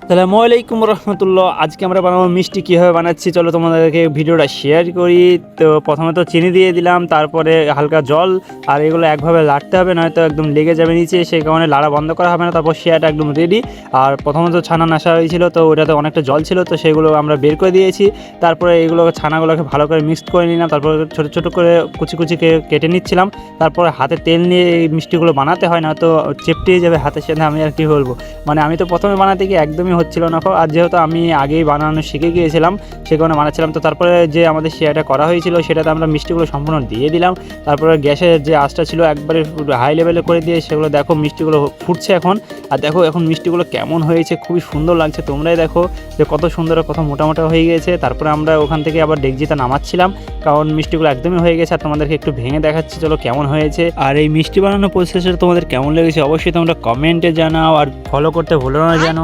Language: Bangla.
আসসালামু আলাইকুম রহমতুল্লাহ। আজকে আমরা বানাবো মিষ্টি। কীভাবে বানাচ্ছি চলো তোমাদেরকে ভিডিওটা শেয়ার করি। তো প্রথমে তো চিনি দিয়ে দিলাম, তারপরে হালকা জল, আর এগুলো একভাবে লাড়তে হবে, নয়তো একদম লেগে যাবে নিচে, সেই কারণে লাড়া বন্ধ করা হবে না। তারপর শিরাটা একদম রেডি। আর প্রথমে তো ছানা নাশা হয়েছিল, তো ওটাতে অনেকটা জল ছিল, তো সেগুলো আমরা বের করে দিয়েছি। তারপরে এগুলো ছানাগুলোকে ভালো করে মিক্সড করে নিলাম, তারপরে ছোটো ছোটো করে কুচি কুচি কেটে নিচ্ছিলাম। তারপরে হাতে তেল নিয়ে এই মিষ্টিগুলো বানাতে হয়, না তো চেপটে যাবে হাতের সাথে। আমি আর কি বলবো, মানে আমি তো প্রথমে বানাতে গিয়ে একদমই হচ্ছিল না। আর যেহেতু আমি আগেই বানানো শিখে গিয়েছিলাম, সে কারণে বানাচ্ছিলাম। তো তারপরে যে আমাদের শিরাটা করা হয়েছিল সেটাতে আমরা মিষ্টিগুলো সম্পূর্ণ দিয়ে দিলাম। তারপরে গ্যাসের যে আঁচটা ছিল একবারে হাই লেভেলে করে দিয়ে সেগুলো দেখো মিষ্টিগুলো ফুটছে এখন। আর দেখো এখন মিষ্টিগুলো কেমন হয়েছে, খুবই সুন্দর লাগছে। তোমরাই দেখো যে কত সুন্দর, কত মোটা মোটা হয়ে গেছে। তারপরে আমরা ওখান থেকে আবার ডেকজিতে নামাচ্ছিলাম, কারণ মিষ্টিগুলো একদমই হয়ে গেছে। আর তোমাদেরকে একটু ভেঙে দেখাচ্ছি চলো কেমন হয়েছে। আর এই মিষ্টি বানানোর প্রসেসটা তোমাদের কেমন লেগেছে অবশ্যই তোমরা কমেন্টে জানাও, আর ফলো করতে ভুলো না যেন।